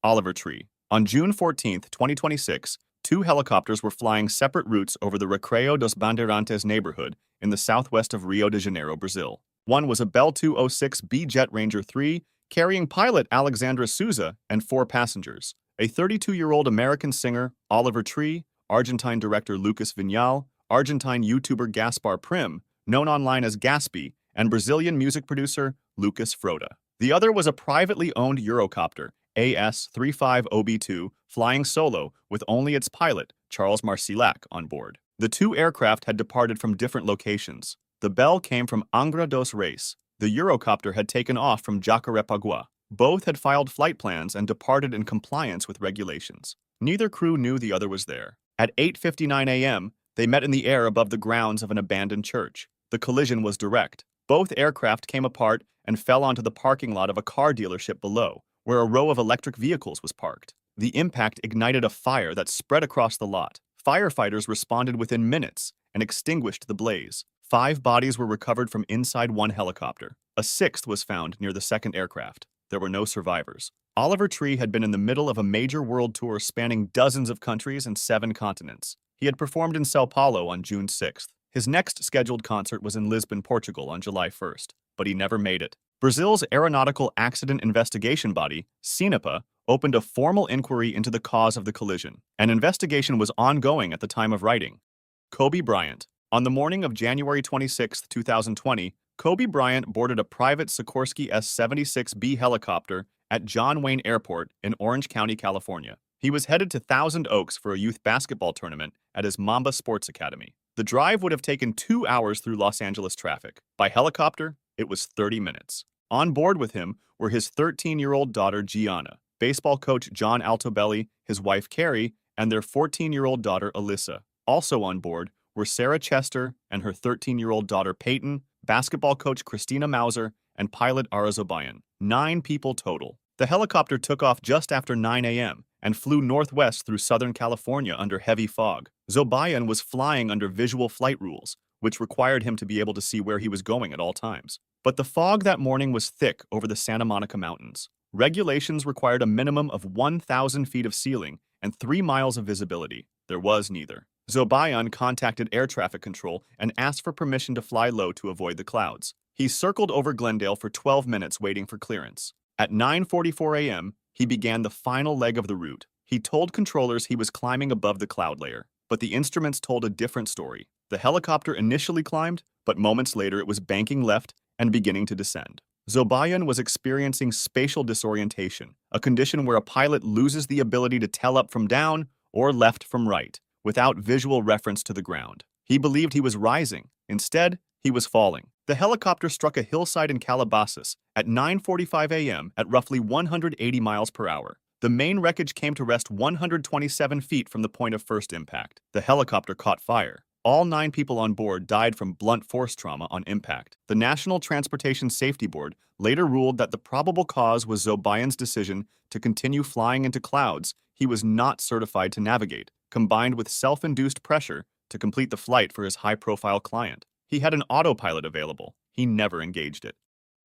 Oliver Tree. On June 14, 2026, two helicopters were flying separate routes over the Recreio dos Bandeirantes neighborhood in the southwest of Rio de Janeiro, Brazil. One was a Bell 206B Jet Ranger 3, carrying pilot Alexandra Souza and 4 passengers, a 32-year-old American singer, Oliver Tree, Argentine director Lucas Vinhal, Argentine YouTuber Gaspar Prim, known online as Gaspy, and Brazilian music producer Lucas Froda. The other was a privately owned Eurocopter, AS-35OB2, flying solo with only its pilot, Charles Marcilac, on board. The two aircraft had departed from different locations. The Bell came from Angra dos Reis. The Eurocopter had taken off from Jacarepaguá. Both had filed flight plans and departed in compliance with regulations. Neither crew knew the other was there. At 8:59 a.m., they met in the air above the grounds of an abandoned church. The collision was direct. Both aircraft came apart and fell onto the parking lot of a car dealership below, where a row of electric vehicles was parked. The impact ignited a fire that spread across the lot. Firefighters responded within minutes and extinguished the blaze. 5 bodies were recovered from inside one helicopter. A 6th was found near the second aircraft. There were no survivors. Oliver Tree had been in the middle of a major world tour spanning dozens of countries and 7 continents. He had performed in Sao Paulo on June 6th. His next scheduled concert was in Lisbon, Portugal on July 1st, but he never made it. Brazil's Aeronautical Accident Investigation Body, CINAPA, opened a formal inquiry into the cause of the collision. An investigation was ongoing at the time of writing. Kobe Bryant. On the morning of January 26, 2020, Kobe Bryant boarded a private Sikorsky S-76B helicopter at John Wayne Airport in Orange County, California. He was headed to Thousand Oaks for a youth basketball tournament at his Mamba Sports Academy. The drive would have taken 2 hours through Los Angeles traffic. By helicopter, it was 30 minutes. On board with him were his 13-year-old daughter, Gianna, baseball coach John Altobelli, his wife, Carrie, and their 14-year-old daughter, Alyssa. Also on board were Sarah Chester and her 13-year-old daughter, Peyton, basketball coach Christina Mauser, and pilot Ara Zobayan. 9 people total. The helicopter took off just after 9 a.m. and flew northwest through Southern California under heavy fog. Zobayan was flying under visual flight rules, which required him to be able to see where he was going at all times. But the fog that morning was thick over the Santa Monica Mountains. Regulations required a minimum of 1,000 feet of ceiling and 3 miles of visibility. There was neither. Zobayan contacted air traffic control and asked for permission to fly low to avoid the clouds. He circled over Glendale for 12 minutes waiting for clearance. At 9:44 a.m., he began the final leg of the route. He told controllers he was climbing above the cloud layer, but the instruments told a different story. The helicopter initially climbed, but moments later it was banking left and beginning to descend. Zobayan was experiencing spatial disorientation, a condition where a pilot loses the ability to tell up from down or left from right, without visual reference to the ground. He believed he was rising. Instead, he was falling. The helicopter struck a hillside in Calabasas at 9:45 a.m. at roughly 180 miles per hour. The main wreckage came to rest 127 feet from the point of first impact. The helicopter caught fire. All 9 people on board died from blunt force trauma on impact. The National Transportation Safety Board later ruled that the probable cause was Zobayan's decision to continue flying into clouds he was not certified to navigate, combined with self-induced pressure to complete the flight for his high-profile client. He had an autopilot available. He never engaged it.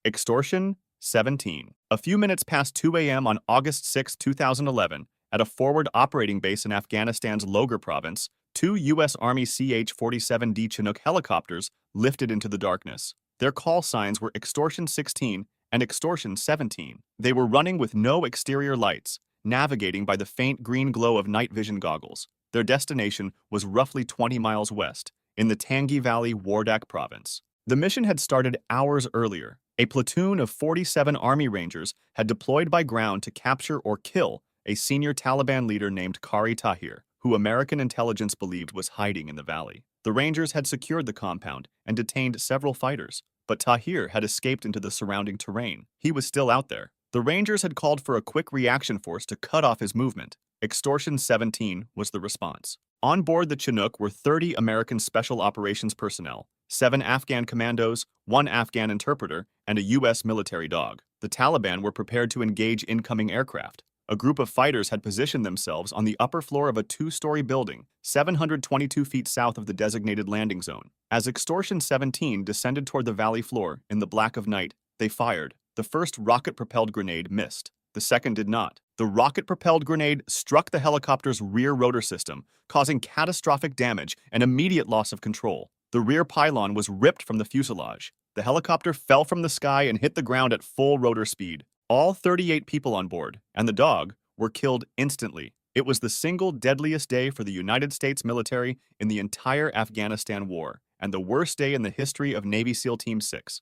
Extortion 17. A few minutes past 2 a.m. on August 6, 2011, at a forward operating base in Afghanistan's Logar province, 2 U.S. Army CH-47D Chinook helicopters lifted into the darkness. Their call signs were Extortion 16 and Extortion 17. They were running with no exterior lights, navigating by the faint green glow of night vision goggles. Their destination was roughly 20 miles west, in the Tangi Valley, Wardak province. The mission had started hours earlier. A platoon of 47 Army Rangers had deployed by ground to capture or kill a senior Taliban leader named Kari Tahir, who American intelligence believed was hiding in the valley. The Rangers had secured the compound and detained several fighters, but Tahir had escaped into the surrounding terrain. He was still out there. The Rangers had called for a quick reaction force to cut off his movement. Extortion 17 was the response. On board the Chinook were 30 American Special Operations personnel, 7 Afghan commandos, 1 Afghan interpreter, and a U.S. military dog. The Taliban were prepared to engage incoming aircraft. A group of fighters had positioned themselves on the upper floor of a 2-story building, 722 feet south of the designated landing zone. As Extortion 17 descended toward the valley floor in the black of night, they fired. The first rocket-propelled grenade missed. The second did not. The rocket-propelled grenade struck the helicopter's rear rotor system, causing catastrophic damage and immediate loss of control. The rear pylon was ripped from the fuselage. The helicopter fell from the sky and hit the ground at full rotor speed. All 38 people on board, and the dog, were killed instantly. It was the single deadliest day for the United States military in the entire Afghanistan war, and the worst day in the history of Navy SEAL Team 6.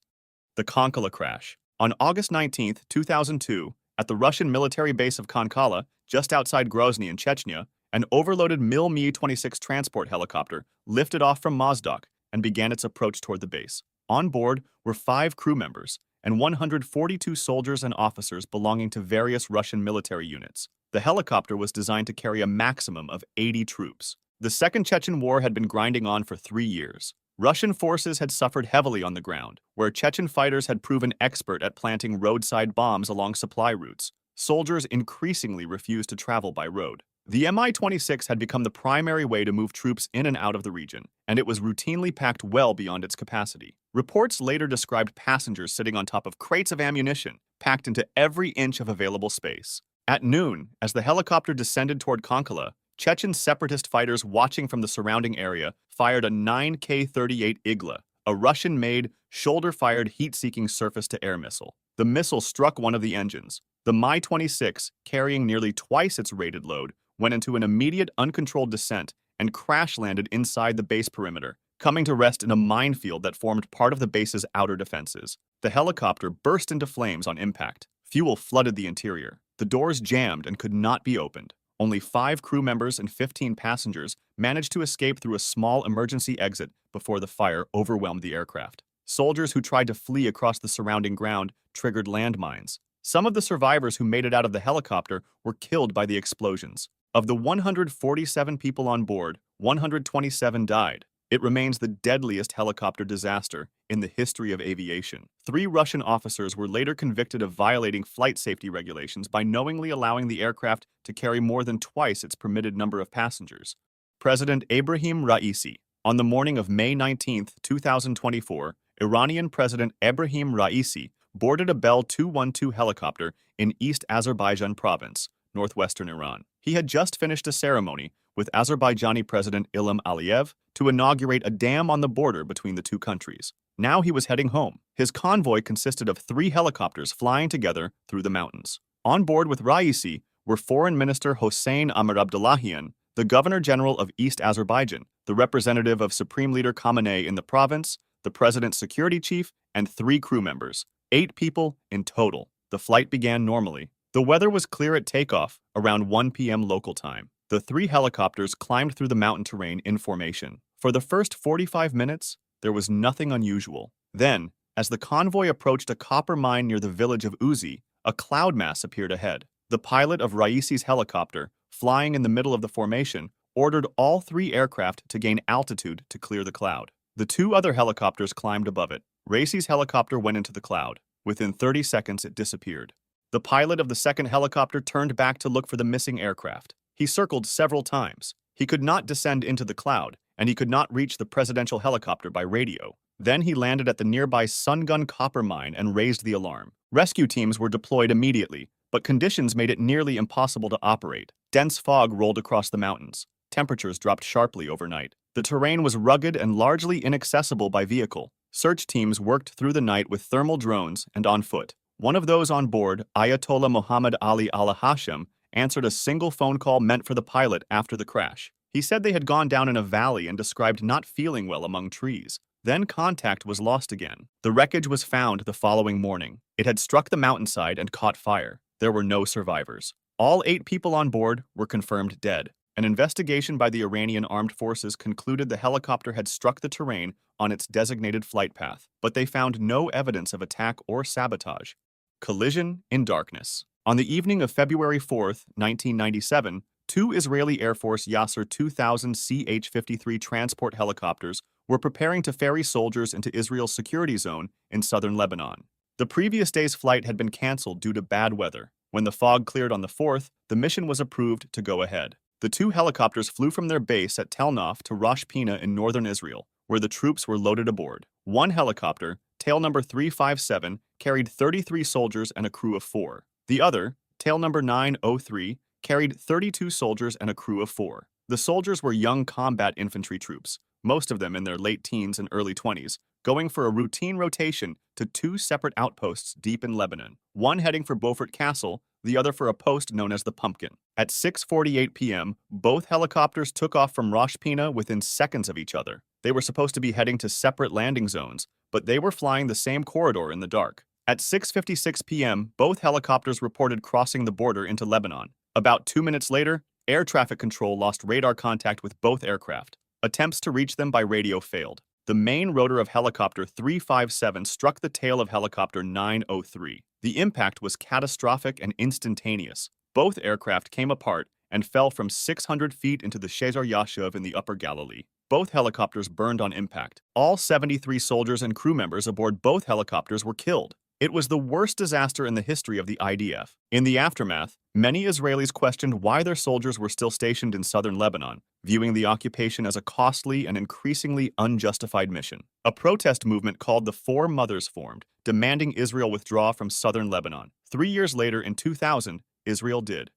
The Khankala Crash. On August 19, 2002, at the Russian military base of Khankala, just outside Grozny in Chechnya, an overloaded Mi-26 transport helicopter lifted off from Mozdok and began its approach toward the base. On board were 5 crew members and 142 soldiers and officers belonging to various Russian military units. The helicopter was designed to carry a maximum of 80 troops. The Second Chechen War had been grinding on for 3 years. Russian forces had suffered heavily on the ground, where Chechen fighters had proven expert at planting roadside bombs along supply routes. Soldiers increasingly refused to travel by road. The Mi-26 had become the primary way to move troops in and out of the region, and it was routinely packed well beyond its capacity. Reports later described passengers sitting on top of crates of ammunition, packed into every inch of available space. At noon, as the helicopter descended toward Khankala, Chechen separatist fighters watching from the surrounding area fired a 9K-38 Igla, a Russian-made, shoulder-fired heat-seeking surface-to-air missile. The missile struck one of the engines. The Mi-26, carrying nearly twice its rated load, went into an immediate uncontrolled descent and crash-landed inside the base perimeter, coming to rest in a minefield that formed part of the base's outer defenses. The helicopter burst into flames on impact. Fuel flooded the interior. The doors jammed and could not be opened. Only 5 crew members and 15 passengers managed to escape through a small emergency exit before the fire overwhelmed the aircraft. Soldiers who tried to flee across the surrounding ground triggered landmines. Some of the survivors who made it out of the helicopter were killed by the explosions. Of the 147 people on board, 127 died. It remains the deadliest helicopter disaster in the history of aviation. 3 Russian officers were later convicted of violating flight safety regulations by knowingly allowing the aircraft to carry more than twice its permitted number of passengers. President Ebrahim Raisi. On the morning of May 19, 2024, Iranian President Ebrahim Raisi boarded a Bell 212 helicopter in East Azerbaijan province, northwestern Iran. He had just finished a ceremony with Azerbaijani President Ilham Aliyev to inaugurate a dam on the border between the two countries. Now he was heading home. His convoy consisted of 3 helicopters flying together through the mountains. On board with Raisi were Foreign Minister Hossein Amir Abdullahian, the Governor-General of East Azerbaijan, the representative of Supreme Leader Khamenei in the province, the President's security chief, and 3 crew members. 8 people in total. The flight began normally. The weather was clear at takeoff, around 1 p.m. local time. The 3 helicopters climbed through the mountain terrain in formation. For the first 45 minutes, there was nothing unusual. Then, as the convoy approached a copper mine near the village of Uzi, a cloud mass appeared ahead. The pilot of Raisi's helicopter, flying in the middle of the formation, ordered all 3 aircraft to gain altitude to clear the cloud. The 2 other helicopters climbed above it. Raisi's helicopter went into the cloud. Within 30 seconds, it disappeared. The pilot of the second helicopter turned back to look for the missing aircraft. He circled several times. He could not descend into the cloud, and he could not reach the presidential helicopter by radio. Then he landed at the nearby Sungun copper mine and raised the alarm. Rescue teams were deployed immediately, but conditions made it nearly impossible to operate. Dense fog rolled across the mountains. Temperatures dropped sharply overnight. The terrain was rugged and largely inaccessible by vehicle. Search teams worked through the night with thermal drones and on foot. One of those on board, Ayatollah Muhammad Ali al-Hashim, answered a single phone call meant for the pilot after the crash. He said they had gone down in a valley and described not feeling well among trees. Then contact was lost again. The wreckage was found the following morning. It had struck the mountainside and caught fire. There were no survivors. All 8 people on board were confirmed dead. An investigation by the Iranian armed forces concluded the helicopter had struck the terrain on its designated flight path, but they found no evidence of attack or sabotage. Collision in darkness. On the evening of February 4, 1997, 2 Israeli Air Force Yasser 2000 CH-53 transport helicopters were preparing to ferry soldiers into Israel's security zone in southern Lebanon. The previous day's flight had been canceled due to bad weather. When the fog cleared on the 4th, the mission was approved to go ahead. The 2 helicopters flew from their base at Tel Nof to Rosh Pina in northern Israel, where the troops were loaded aboard. One helicopter, tail number 357, carried 33 soldiers and a crew of 4. The other, Tail number 903 carried 32 soldiers and a crew of 4. The soldiers were young combat infantry troops, most of them in their late teens and early 20s, going for a routine rotation to 2 separate outposts deep in Lebanon, one heading for Beaufort Castle, the other for a post known as the Pumpkin. At 6:48 p.m., both helicopters took off from Rosh Pina within seconds of each other. They were supposed to be heading to separate landing zones, but they were flying the same corridor in the dark. At 6:56 p.m., both helicopters reported crossing the border into Lebanon. About 2 minutes later, air traffic control lost radar contact with both aircraft. Attempts to reach them by radio failed. The main rotor of helicopter 357 struck the tail of helicopter 903. The impact was catastrophic and instantaneous. Both aircraft came apart and fell from 600 feet into the Shezer Yashuv in the Upper Galilee. Both helicopters burned on impact. All 73 soldiers and crew members aboard both helicopters were killed. It was the worst disaster in the history of the IDF. In the aftermath, many Israelis questioned why their soldiers were still stationed in southern Lebanon, viewing the occupation as a costly and increasingly unjustified mission. A protest movement called the Four Mothers formed, demanding Israel withdraw from southern Lebanon. 3 years later, in 2000, Israel did.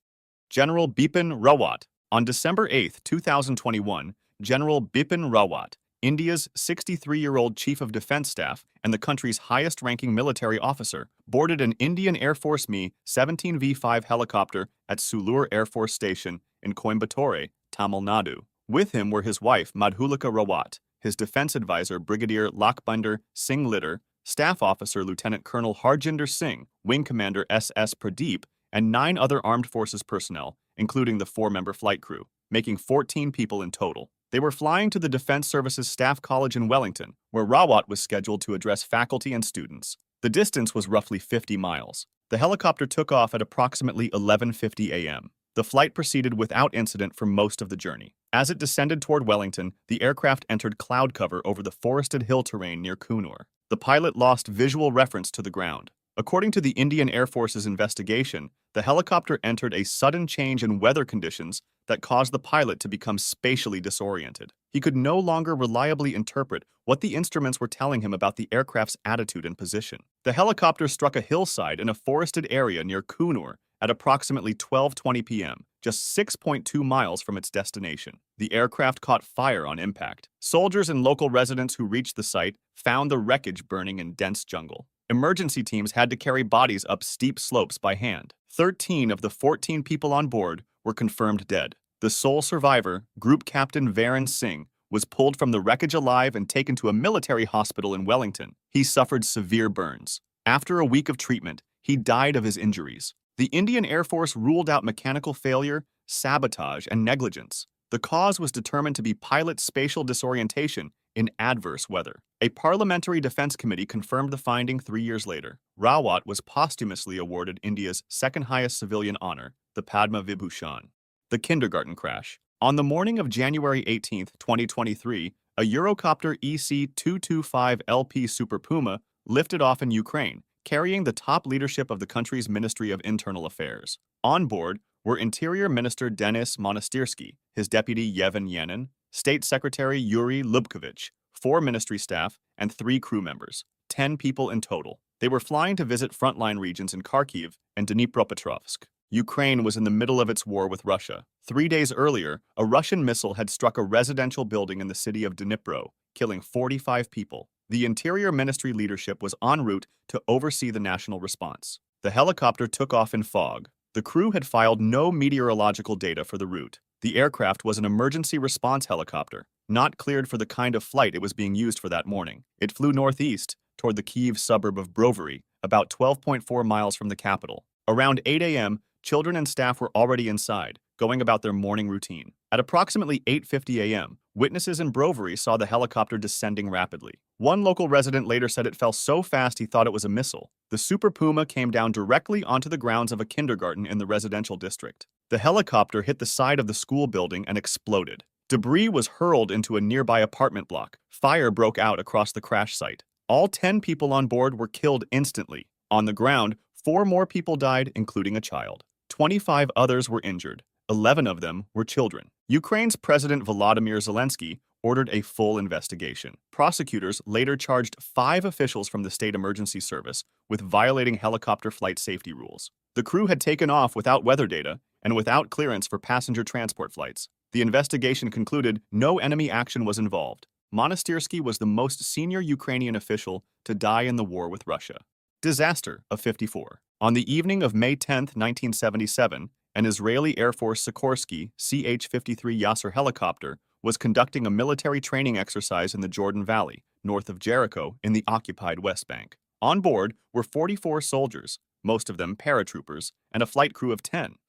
General Bipin Rawat. On December 8, 2021, General Bipin Rawat, India's 63-year-old Chief of Defense Staff and the country's highest-ranking military officer, boarded an Indian Air Force Mi-17V5 helicopter at Sulur Air Force Station in Coimbatore, Tamil Nadu. With him were his wife, Madhulika Rawat, his defense advisor, Brigadier Lakhbinder Singh Litter, Staff Officer Lieutenant Colonel Harjinder Singh, Wing Commander S.S. Pradeep, and 9 other armed forces personnel, including the 4-member flight crew, making 14 people in total. They were flying to the Defense Services Staff College in Wellington, where Rawat was scheduled to address faculty and students. The distance was roughly 50 miles. The helicopter took off at approximately 11:50 a.m. The flight proceeded without incident for most of the journey. As it descended toward Wellington, the aircraft entered cloud cover over the forested hill terrain near Kunur. The pilot lost visual reference to the ground. According to the Indian Air Force's investigation, the helicopter entered a sudden change in weather conditions that caused the pilot to become spatially disoriented. He could no longer reliably interpret what the instruments were telling him about the aircraft's attitude and position. The helicopter struck a hillside in a forested area near Kunur at approximately 12:20 p.m., just 6.2 miles from its destination. The aircraft caught fire on impact. Soldiers and local residents who reached the site found the wreckage burning in dense jungle. Emergency teams had to carry bodies up steep slopes by hand. 13 of the 14 people on board were confirmed dead. The sole survivor, Group Captain Varan Singh, was pulled from the wreckage alive and taken to a military hospital in Wellington. He suffered severe burns. After a week of treatment, he died of his injuries. The Indian Air Force ruled out mechanical failure, sabotage, and negligence. The cause was determined to be pilot spatial disorientation in adverse weather. A parliamentary defense committee confirmed the finding 3 years later. Rawat was posthumously awarded India's second-highest civilian honor, the Padma Vibhushan. The kindergarten crash. On the morning of January 18, 2023, a Eurocopter EC-225LP Super Puma lifted off in Ukraine, carrying the top leadership of the country's Ministry of Internal Affairs. On board were Interior Minister Denis Monastyrsky, his deputy Yevhen Yanin, State Secretary Yuri Lubkovich, 4 ministry staff, and 3 crew members, 10 people in total. They were flying to visit frontline regions in Kharkiv and Dnipropetrovsk. Ukraine was in the middle of its war with Russia. 3 days earlier, a Russian missile had struck a residential building in the city of Dnipro, killing 45 people. The Interior Ministry leadership was en route to oversee the national response. The helicopter took off in fog. The crew had filed no meteorological data for the route. The aircraft was an emergency response helicopter, not cleared for the kind of flight it was being used for that morning. It flew northeast toward the Kyiv suburb of Brovary, about 12.4 miles from the capital. Around 8 a.m., children and staff were already inside, going about their morning routine. At approximately 8:50 a.m., witnesses in Brovary saw the helicopter descending rapidly. One local resident later said it fell so fast he thought it was a missile. The Super Puma came down directly onto the grounds of a kindergarten in the residential district. The helicopter hit the side of the school building and exploded. Debris was hurled into a nearby apartment block. Fire broke out across the crash site. All 10 people on board were killed instantly. On the ground, 4 more people died, including a child. 25 others were injured. 11 of them were children. Ukraine's President Volodymyr Zelensky ordered a full investigation. Prosecutors later charged 5 officials from the State Emergency Service with violating helicopter flight safety rules. The crew had taken off without weather data and without clearance for passenger transport flights. The investigation concluded no enemy action was involved. Monastyrsky was the most senior Ukrainian official to die in the war with Russia. Disaster of 54. On the evening of May 10, 1977, an Israeli Air Force Sikorsky CH-53 Yasser helicopter was conducting a military training exercise in the Jordan Valley, north of Jericho, in the occupied West Bank. On board were 44 soldiers, most of them paratroopers, and a flight crew of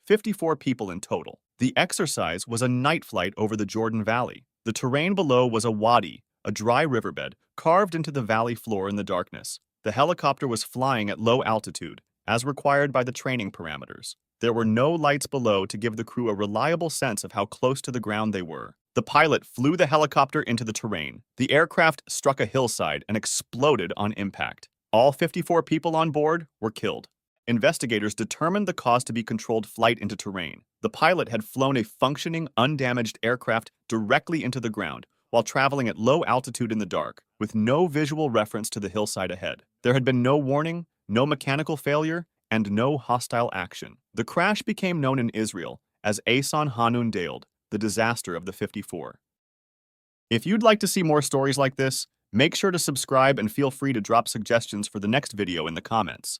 54 people in total. The exercise was a night flight over the Jordan Valley. The terrain below was a wadi, a dry riverbed, carved into the valley floor in the darkness. The helicopter was flying at low altitude, as required by the training parameters. There were no lights below to give the crew a reliable sense of how close to the ground they were. The pilot flew the helicopter into the terrain. The aircraft struck a hillside and exploded on impact. All 54 people on board were killed. Investigators determined the cause to be controlled flight into terrain. The pilot had flown a functioning, undamaged aircraft directly into the ground while traveling at low altitude in the dark, with no visual reference to the hillside ahead. There had been no warning, no mechanical failure, and no hostile action. The crash became known in Israel as Asan Hanun Deiled, the disaster of the 54. If you'd like to see more stories like this, make sure to subscribe and feel free to drop suggestions for the next video in the comments.